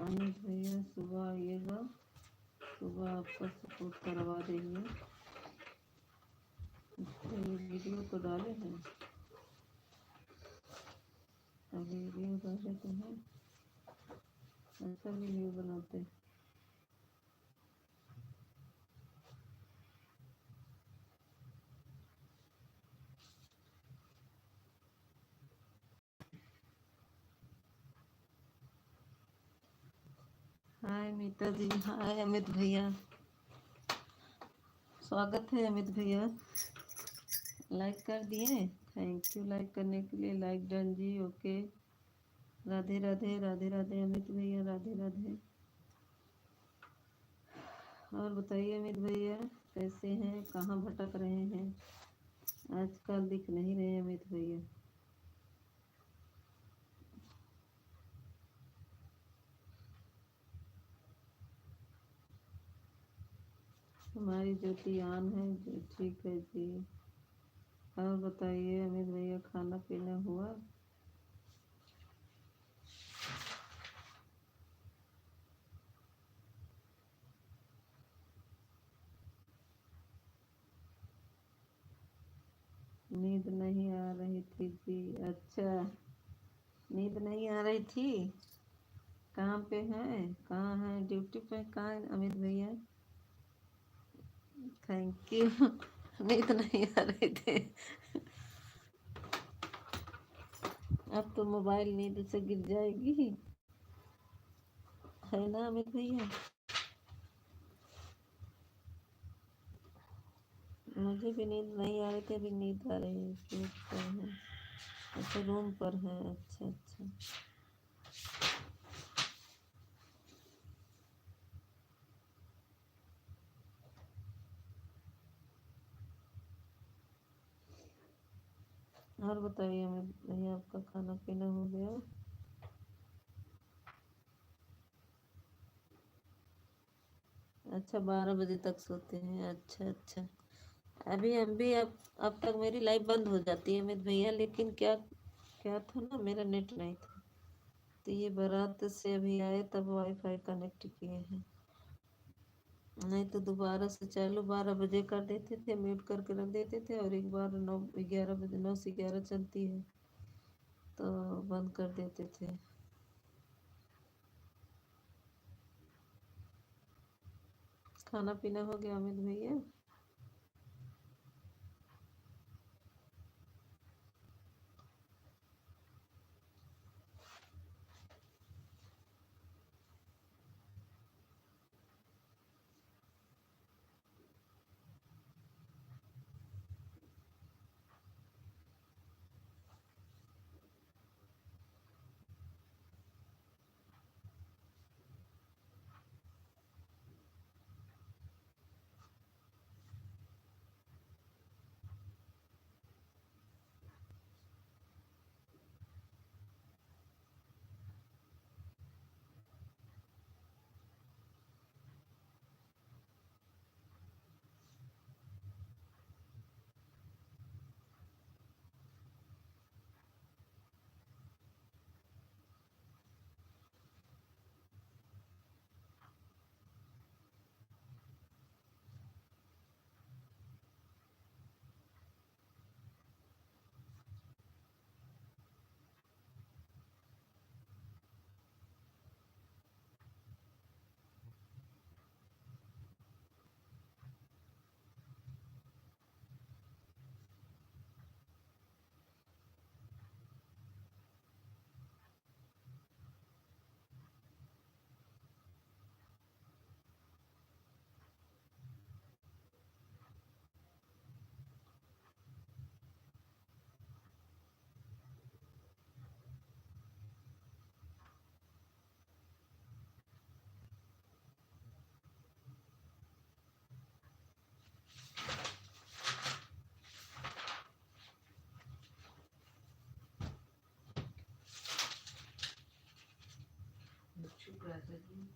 अमित भैया सुबह आइएगा, सुबह आपका सपोर्ट करवा देंगे। तो ये वीडियो तो डाले हैं, अभी वीडियो डाले तो हैं, ऐसा वीडियो बनाते हैं। हाय मीता जी, हाय अमित भैया, स्वागत है अमित भैया। लाइक कर दिए, थैंक यू लाइक करने के लिए। लाइक डन जी, ओके। राधे राधे, राधे राधे अमित भैया, राधे राधे। और बताइए अमित भैया कैसे हैं, कहाँ भटक रहे हैं, आजकल दिख नहीं रहे अमित भैया। हमारी ज्योति आन है जी, ठीक है जी। और बताइए अमित भैया खाना पीना हुआ? नींद नहीं आ रही थी जी, अच्छा नींद नहीं आ रही थी। कहाँ पे हैं, कहाँ हैं, ड्यूटी पे कहाँ है अमित भैया? Thank you. नींद नहीं आ रही थी। अब तो मोबाइल नींद से गिर जाएगी, है ना अमित भैया? मुझे भी नींद नहीं आ रही थी, अभी नींद आ रही है। फ्लैट पर है, अच्छा रूम पर है, अच्छा अच्छा। और बताइए अमित भैया आपका खाना पीना हो गया? अच्छा 12 बजे तक सोते हैं, अच्छा अच्छा। अभी हम भी अब तक मेरी लाइफ बंद हो जाती है अमित भैया, लेकिन क्या क्या था ना, मेरा नेट नहीं था, तो ये बारात से अभी आए तब वाईफाई कनेक्ट किए हैं, नहीं तो दोबारा से चालू 12 बजे कर देते थे, म्यूट करके रख देते थे, और एक बार 9-11 बजे, 9 से 11 चलती है तो बंद कर देते थे। खाना पीना हो गया अमित भैया? चुप रहता जी।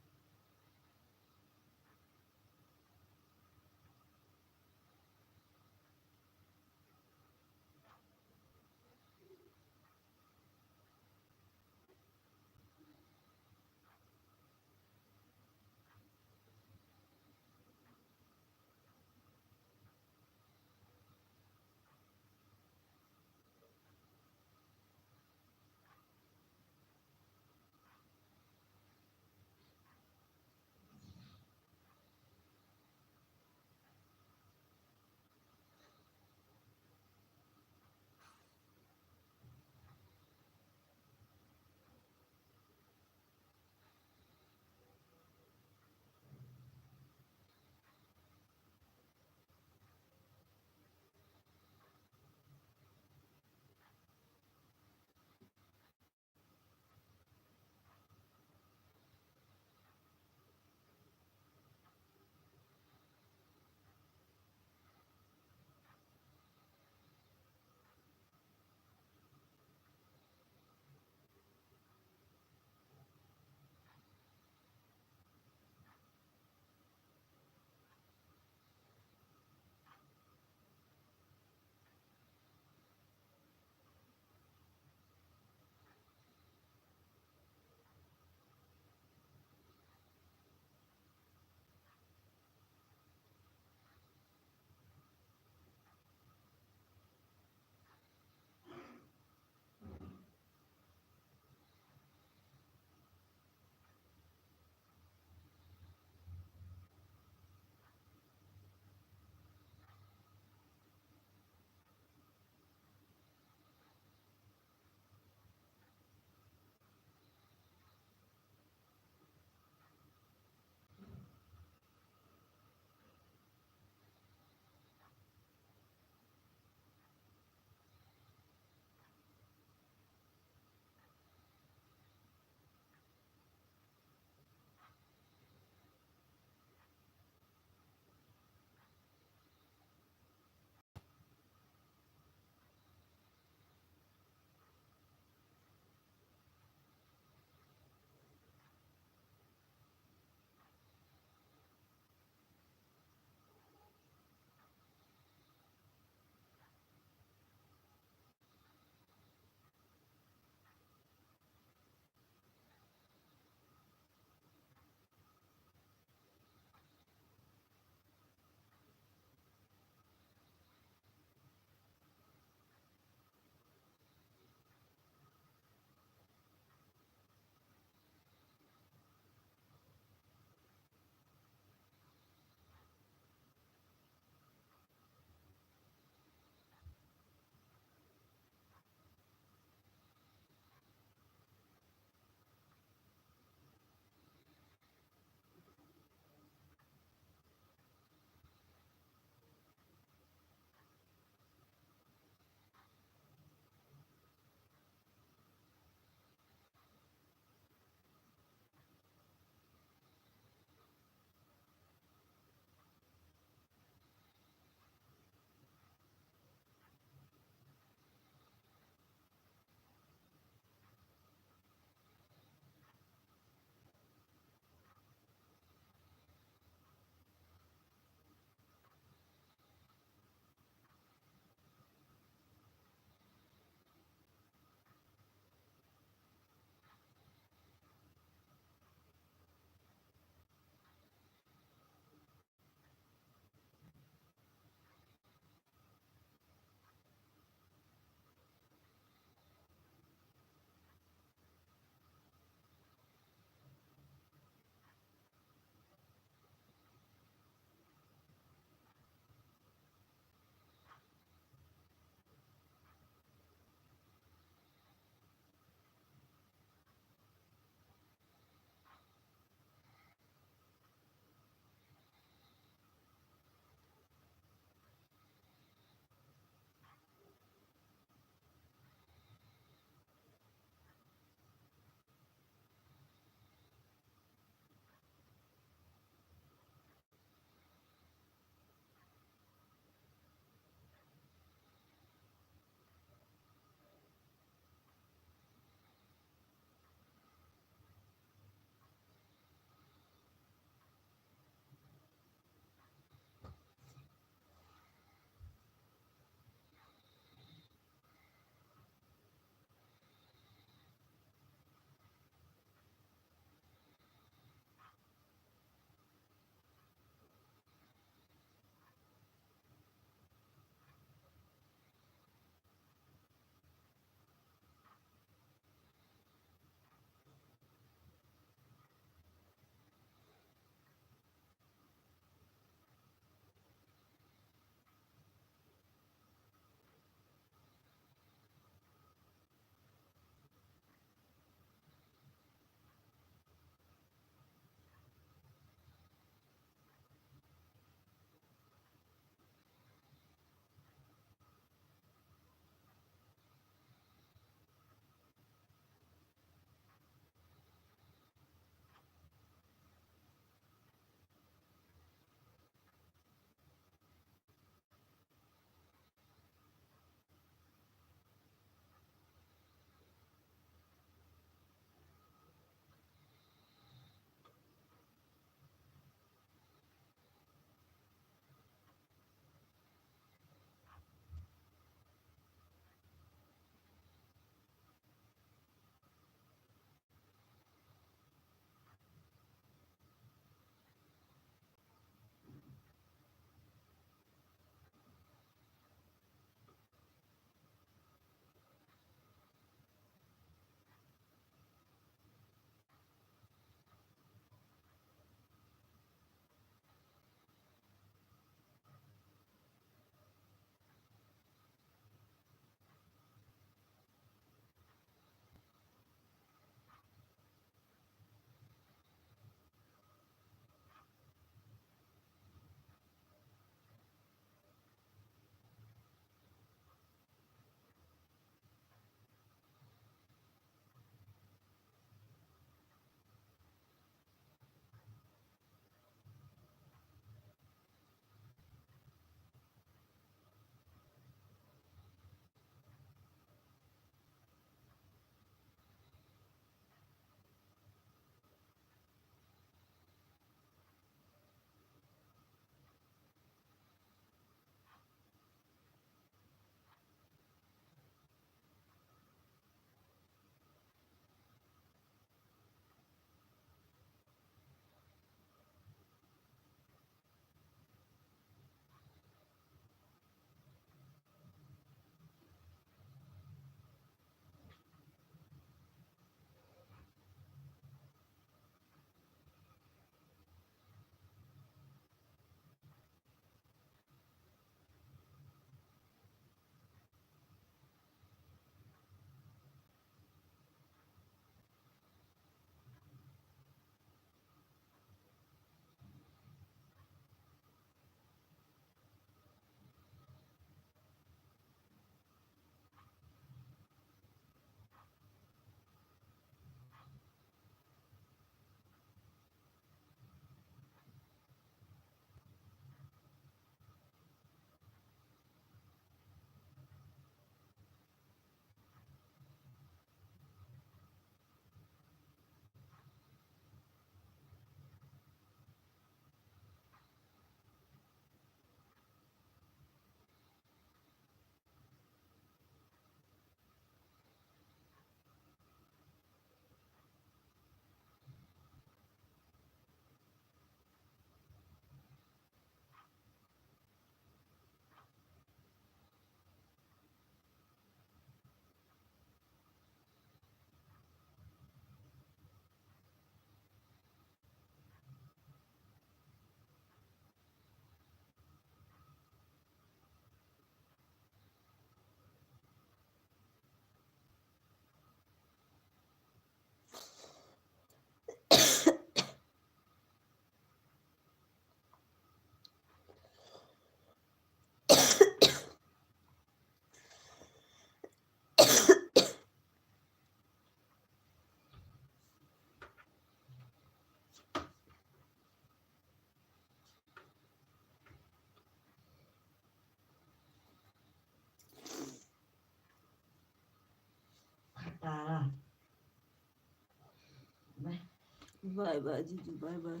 बाय बाय जीजू, बाय बाय।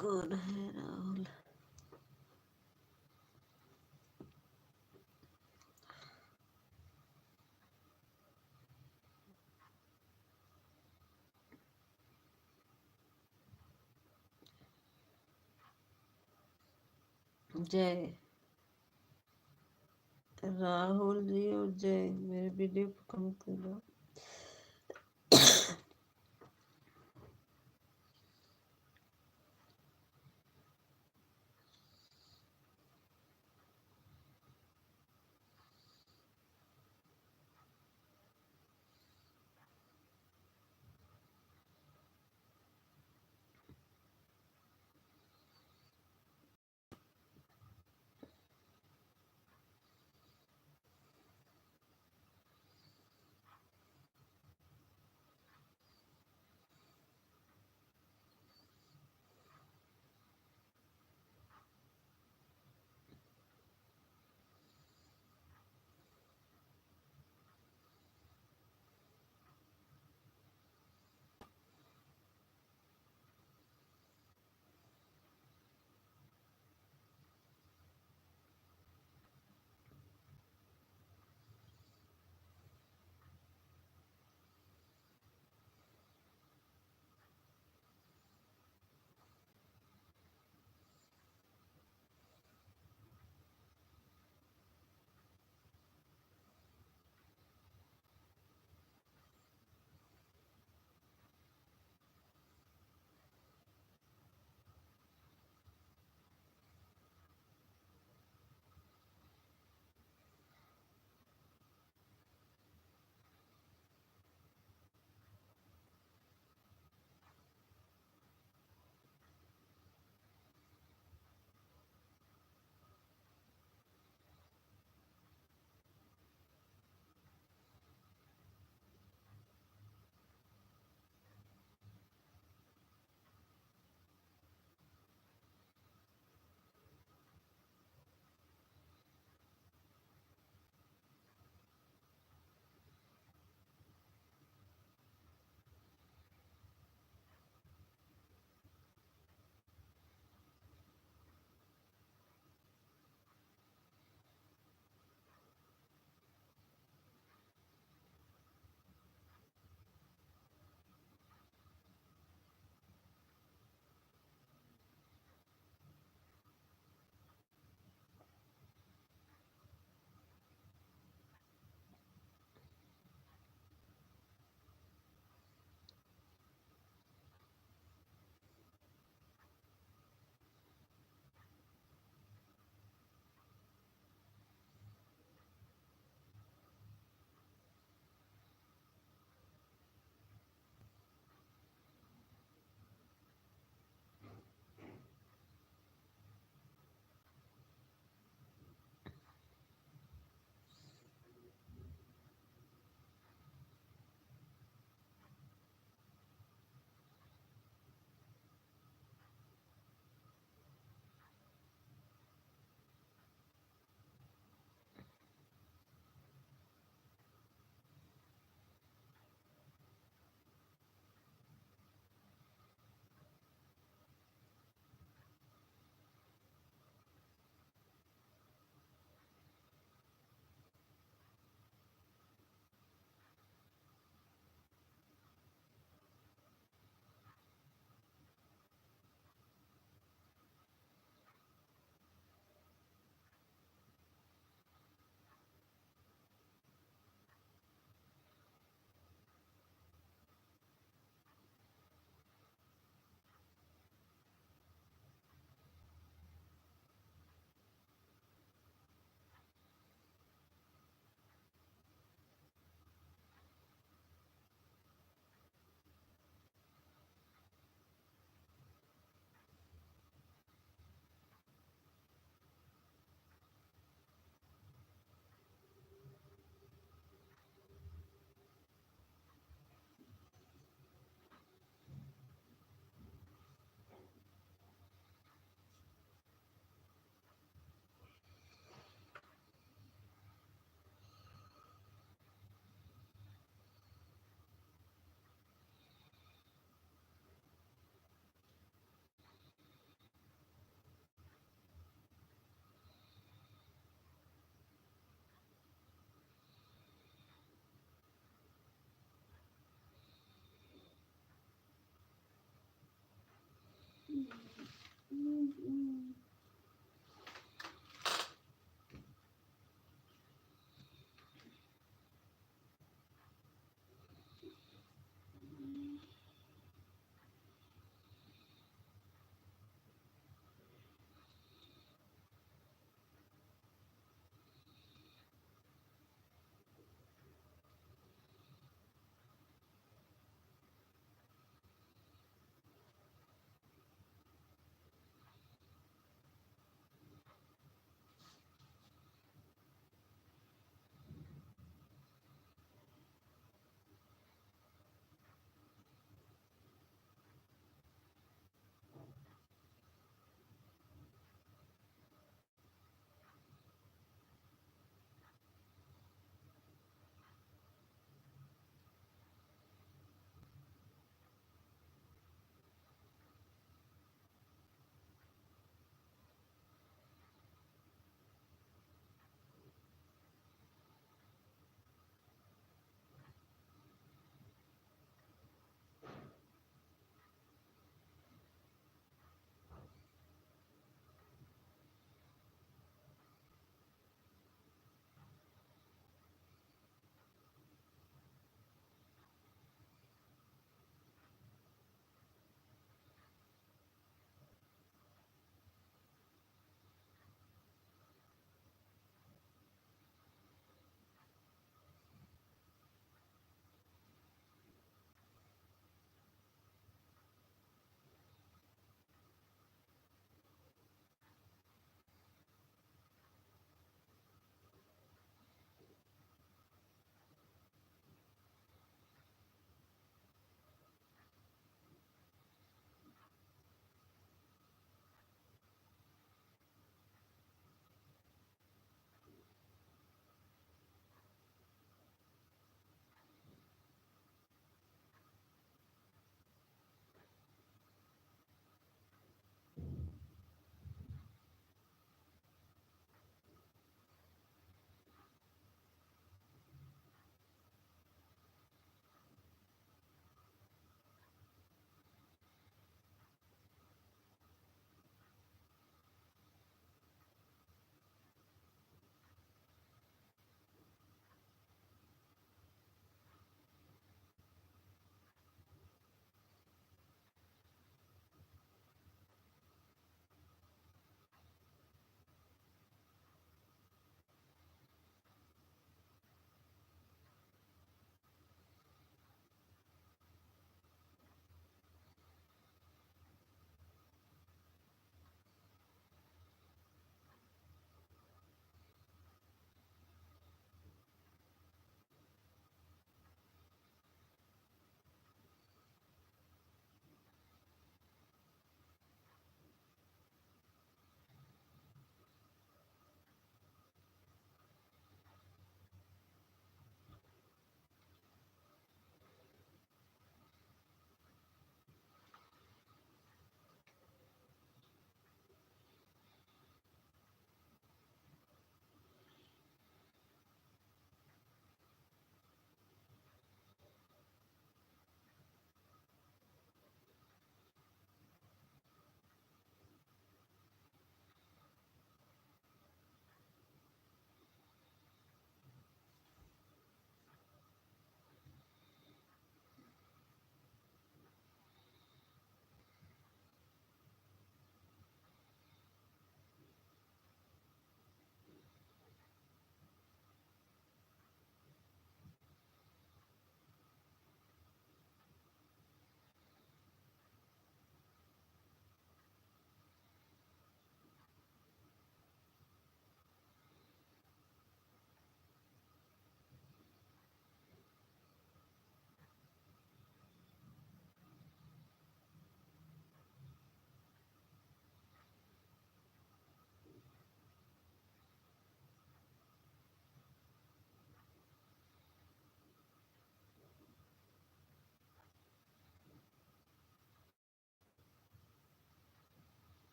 कौन है राहुल? जय राहुल जी और जय, मेरे वीडियो को कमेंट कर दो।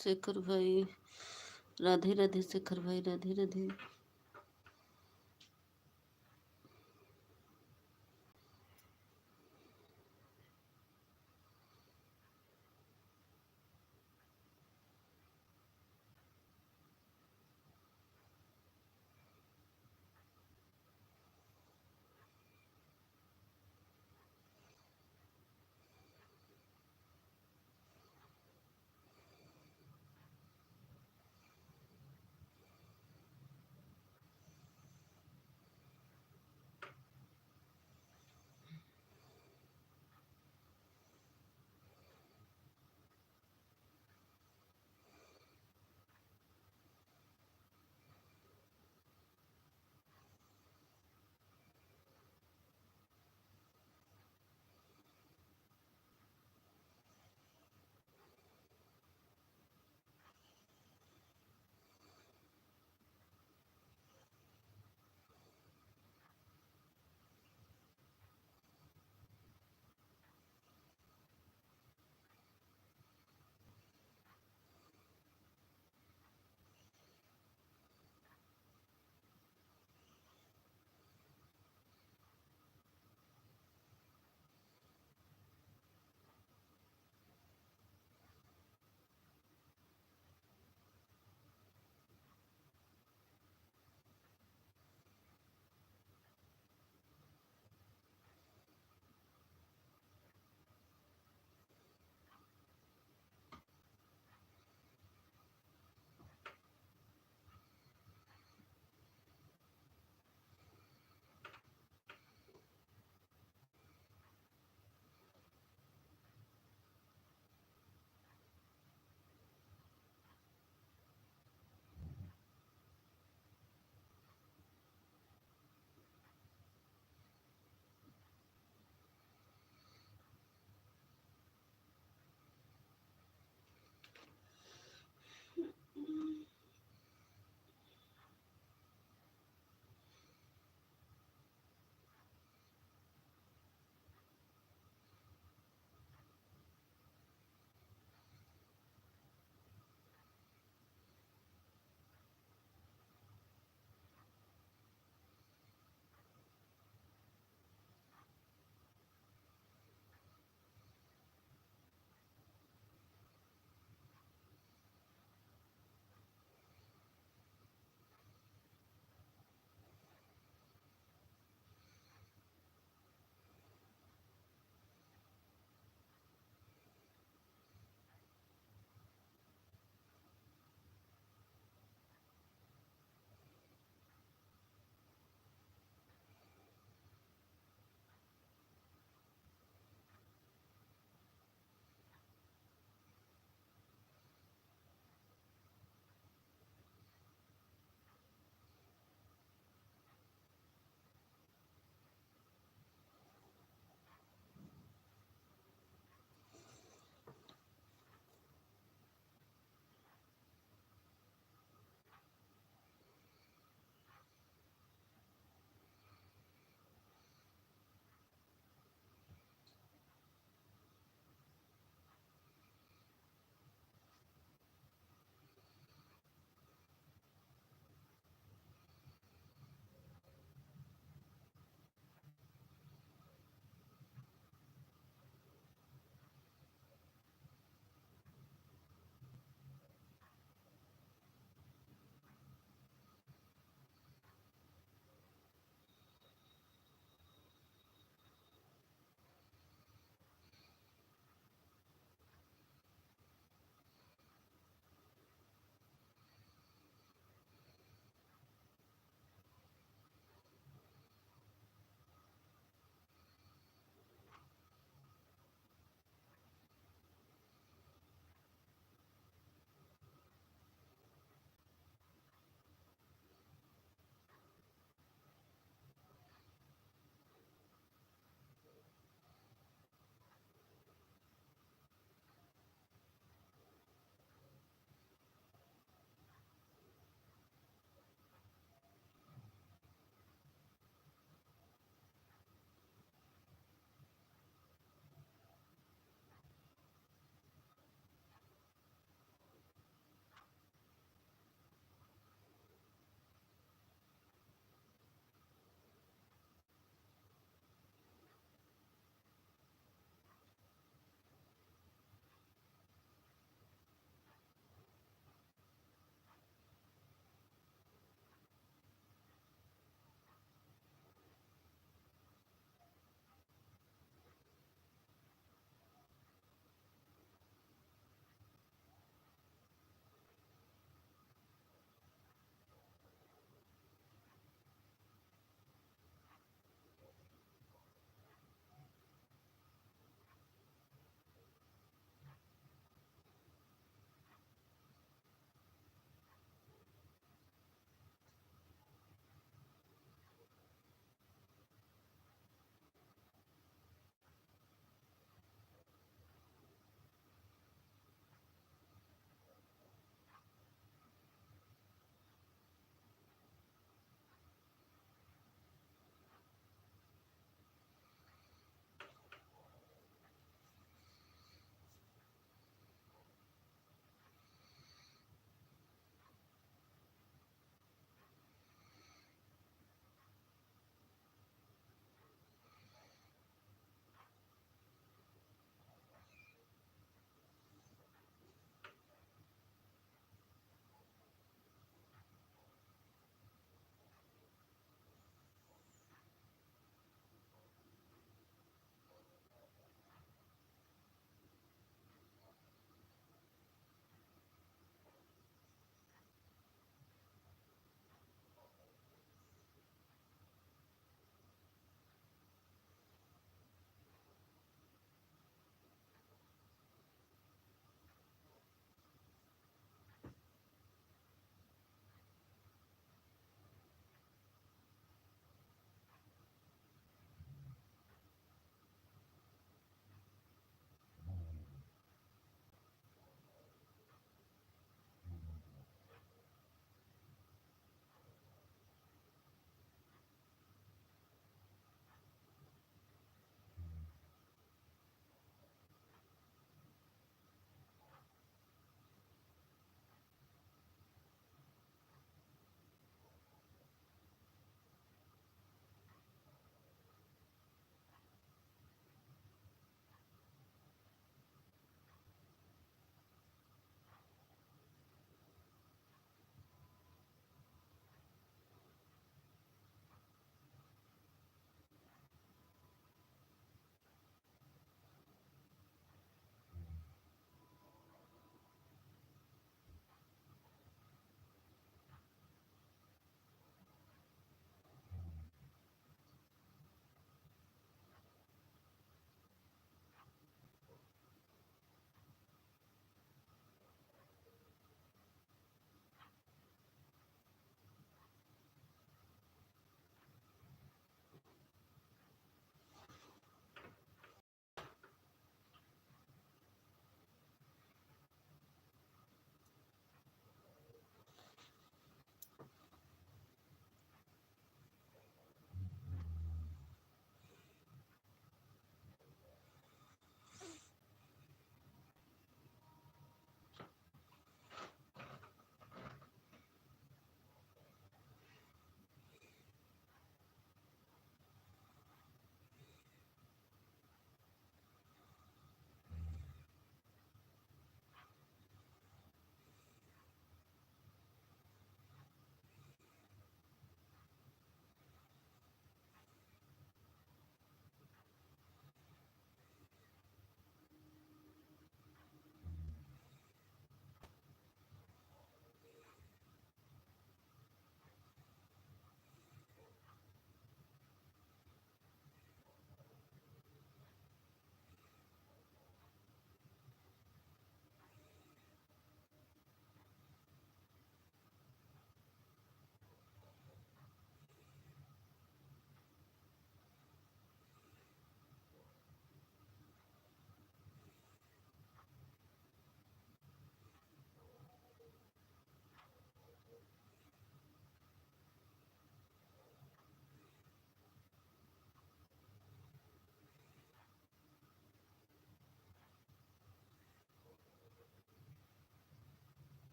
शेखर भाई, राधे राधे शेखर भाई, राधे राधे।